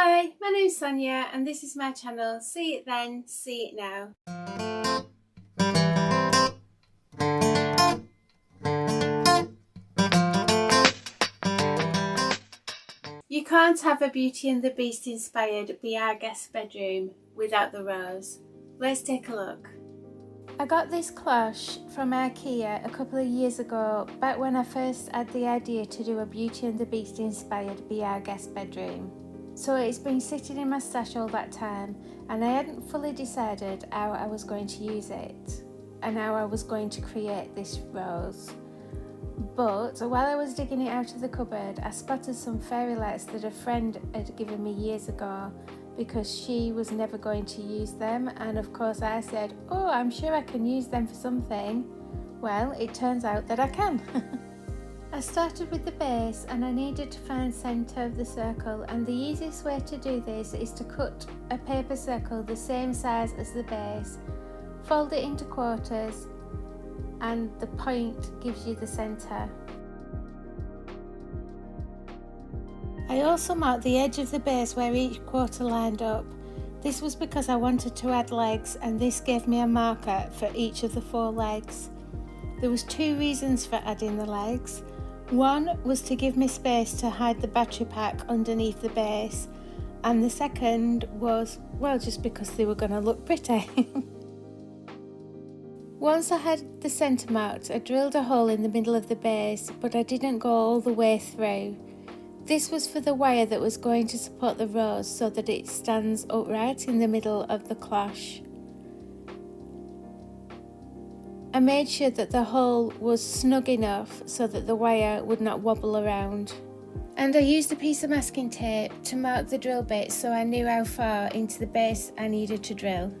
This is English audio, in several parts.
Hi, my name's Sonia and this is my channel, See It Then, See It Now. You can't have a Beauty and the Beast inspired Be Our Guest bedroom without the rose. Let's take a look. I got this cloche from IKEA a couple of years ago, back when I first had the idea to do a Beauty and the Beast inspired Be Our Guest bedroom. So it's been sitting in my stash all that time and I hadn't fully decided how I was going to use it and how I was going to create this rose. But while I was digging it out of the cupboard, I spotted some fairy lights that a friend had given me years ago because she was never going to use them, and of course I said, oh, I'm sure I can use them for something. Well, it turns out that I can. I started with the base and I needed to find centre of the circle, and the easiest way to do this is to cut a paper circle the same size as the base, fold it into quarters, and the point gives you the centre. I also marked the edge of the base where each quarter lined up. This was because I wanted to add legs, and this gave me a marker for each of the 4 legs. There was 2 reasons for adding the legs. One was to give me space to hide the battery pack underneath the base, and the second was, well, just because they were going to look pretty. Once I had the centre marked, I drilled a hole in the middle of the base, but I didn't go all the way through. This was for the wire that was going to support the rose so that it stands upright in the middle of the cloche. I made sure that the hole was snug enough so that the wire would not wobble around. And I used a piece of masking tape to mark the drill bit so I knew how far into the base I needed to drill.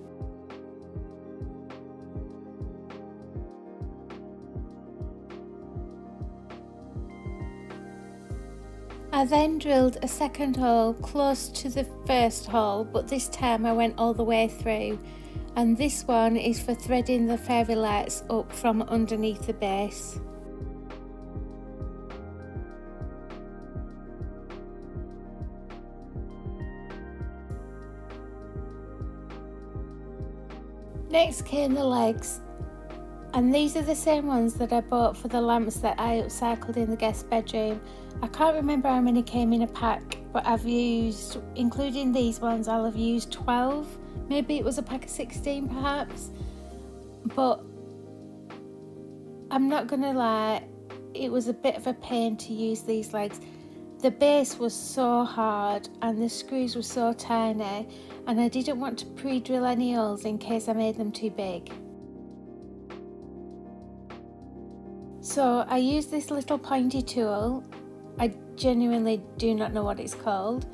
I then drilled a second hole close to the first hole, but this time I went all the way through, and this one is for threading the fairy lights up from underneath the base. Next came the legs, and these are the same ones that I bought for the lamps that I upcycled in the guest bedroom. I can't remember how many came in a pack, but I've used, including these ones, I'll have used 12. Maybe it was a pack of 16 perhaps, but I'm not gonna lie, it was a bit of a pain to use these legs. The base was so hard and the screws were so tiny, and I didn't want to pre-drill any holes in case I made them too big. So I used this little pointy tool. I genuinely do not know what it's called.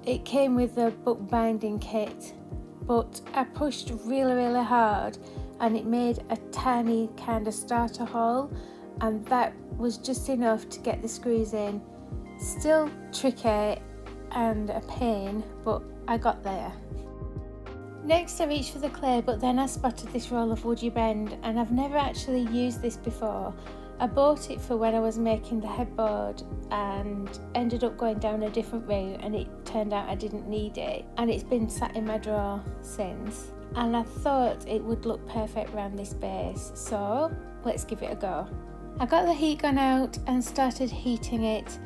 It came with a bookbinding kit, but I pushed really hard and it made a tiny kind of starter hole, and that was just enough to get the screws in. Still tricky and a pain, but I got there. Next I reached for the clay, but then I spotted this roll of WoodUbend, and I've never actually used this before. I bought it for when I was making the headboard and ended up going down a different route, and it turned out I didn't need it, and it's been sat in my drawer since, and I thought it would look perfect around this base, so let's give it a go. I got the heat gun out and started heating it.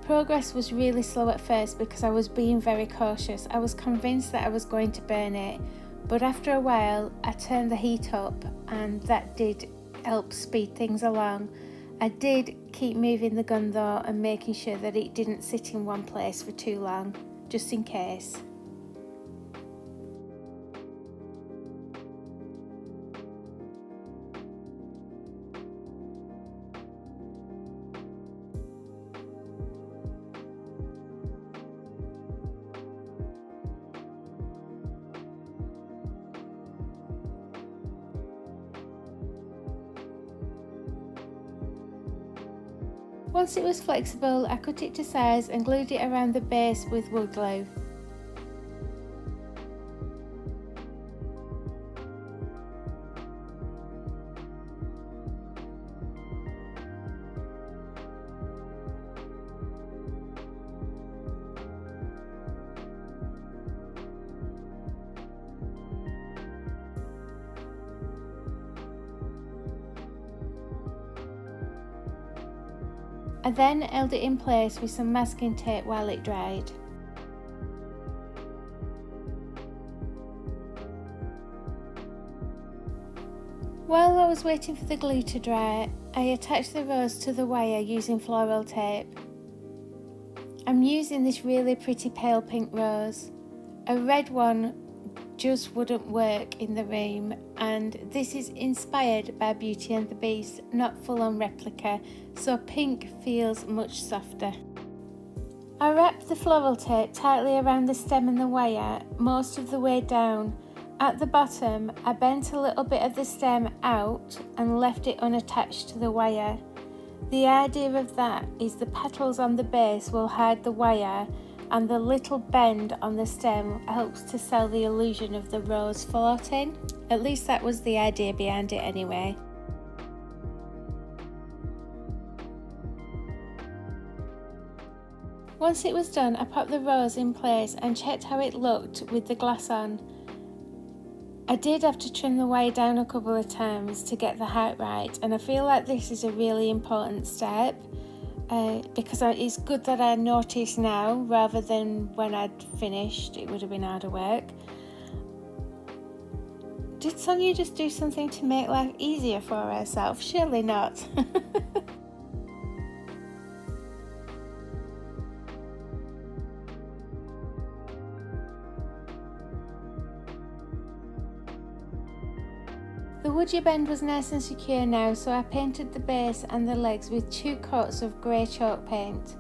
Progress was really slow at first because I was being very cautious. I was convinced that I was going to burn it, but after a while I turned the heat up and that did help speed things along. I did keep moving the gun though and making sure that it didn't sit in one place for too long, just in case. Once it was flexible, I cut it to size and glued it around the base with wood glue. I then held it in place with some masking tape while it dried. While I was waiting for the glue to dry, I attached the rose to the wire using floral tape. I'm using this really pretty pale pink rose. A red one just wouldn't work in the room, and this is inspired by Beauty and the Beast, not full-on replica, so pink feels much softer. I wrapped the floral tape tightly around the stem and the wire most of the way down. At the bottom, I bent a little bit of the stem out and left it unattached to the wire. The idea of that is the petals on the base will hide the wire, and the little bend on the stem helps to sell the illusion of the rose floating. At least that was the idea behind it anyway. Once it was done, I popped the rose in place and checked how it looked with the glass on. I did have to trim the wire down a couple of times to get the height right, and I feel like this is a really important step because it's good that I notice now rather than when I'd finished. It would have been harder work. Did Sonia just do something to make life easier for herself? Surely not. The WoodUbend was nice and secure now, so I painted the base and the legs with 2 coats of grey chalk paint.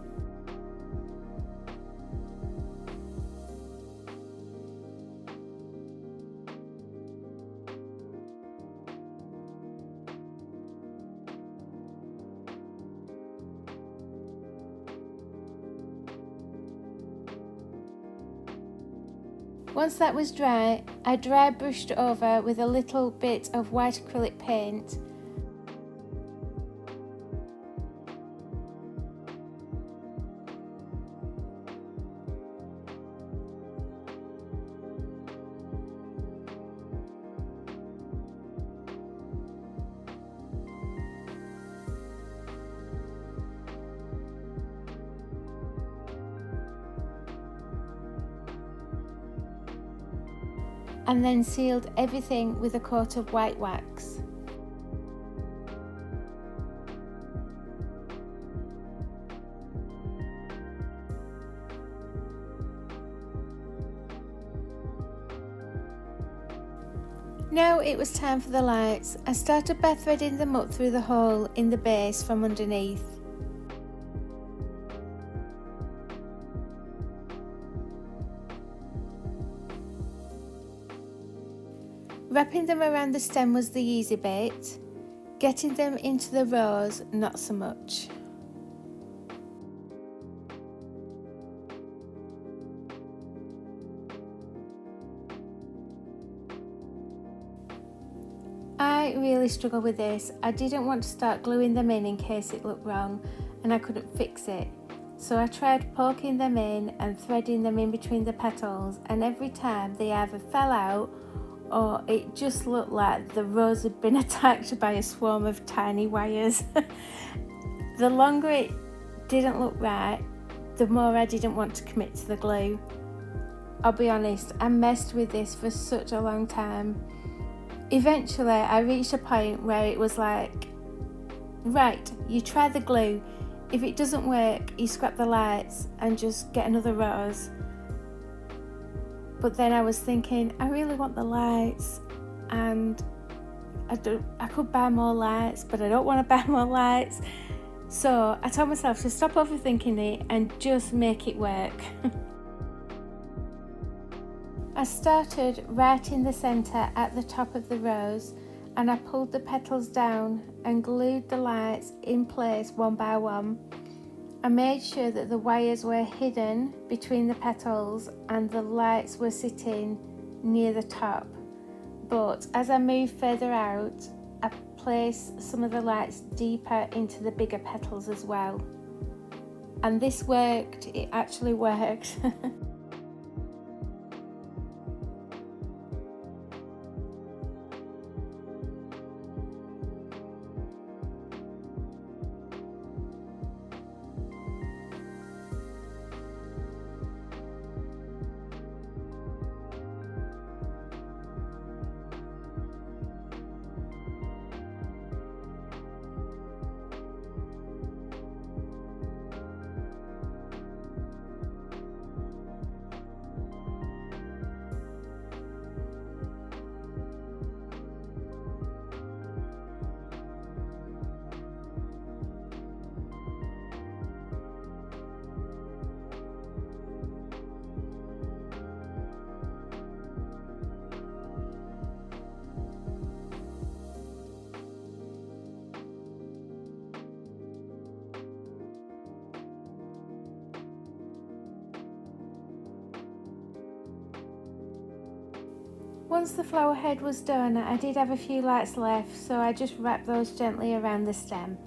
Once that was dry, I dry brushed over with a little bit of white acrylic paint. And then sealed everything with a coat of white wax. Now it was time for the lights. I started by threading them up through the hole in the base from underneath. Wrapping them around the stem was the easy bit. Getting them into the rose, not so much. I really struggle with this. I didn't want to start gluing them in case it looked wrong and I couldn't fix it. So I tried poking them in and threading them in between the petals, and every time they either fell out or it just looked like the rose had been attacked by a swarm of tiny wires. The longer it didn't look right, the more I didn't want to commit to the glue. I'll be honest, I messed with this for such a long time. Eventually I reached a point where it was like, right, you try the glue. If it doesn't work, you scrap the lights and just get another rose. But then I was thinking, I really want the lights, and I could buy more lights, but I don't want to buy more lights. So I told myself to stop overthinking it and just make it work. I started right in the centre at the top of the rose, and I pulled the petals down and glued the lights in place one by one. I made sure that the wires were hidden between the petals and the lights were sitting near the top. But as I moved further out, I placed some of the lights deeper into the bigger petals as well. And this worked, it actually worked. Once the flower head was done, I did have a few lights left, so I just wrapped those gently around the stem.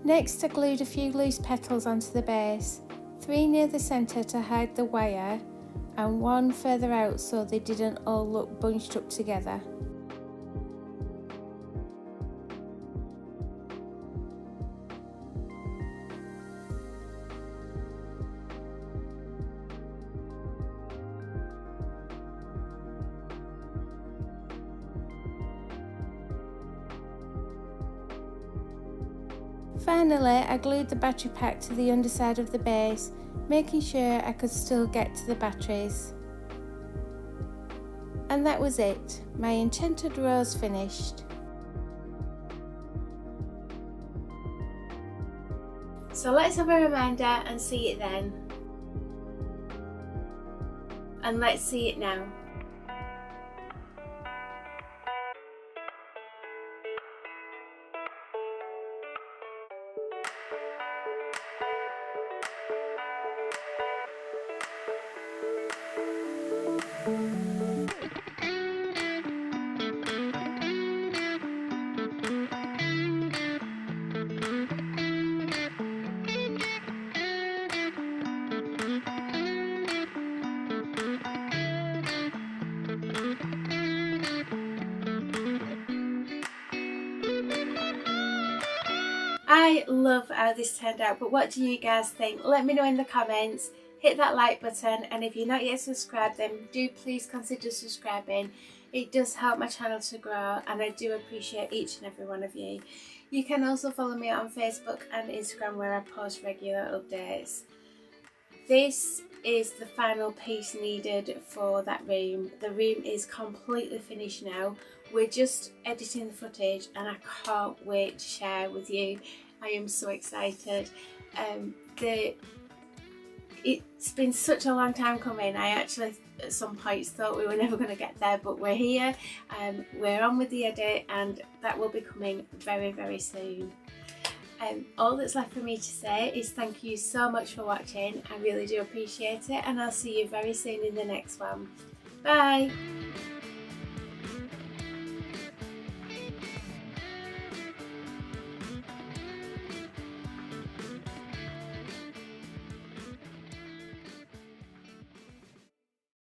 Next, I glued a few loose petals onto the base, 3 near the centre to hide the wire and 1 further out so they didn't all look bunched up together. Finally, I glued the battery pack to the underside of the base, making sure I could still get to the batteries. And that was it, my Enchanted Rose finished. So let's have a reminder and see it then. And let's see it now. I love how this turned out, but what do you guys think? Let me know in the comments. Hit that like button, and if you're not yet subscribed, then do please consider subscribing. It does help my channel to grow, and I do appreciate each and every one of you. You can also follow me on Facebook and Instagram, where I post regular updates. This is the final piece needed for that room. The room is completely finished now. We're just editing the footage and I can't wait to share with you. I am so excited. It's been such a long time coming. I actually at some points thought we were never going to get there, but we're here. We're on with the edit and that will be coming very, very soon. All that's left for me to say is thank you so much for watching. I really do appreciate it, and I'll see you very soon in the next one. Bye!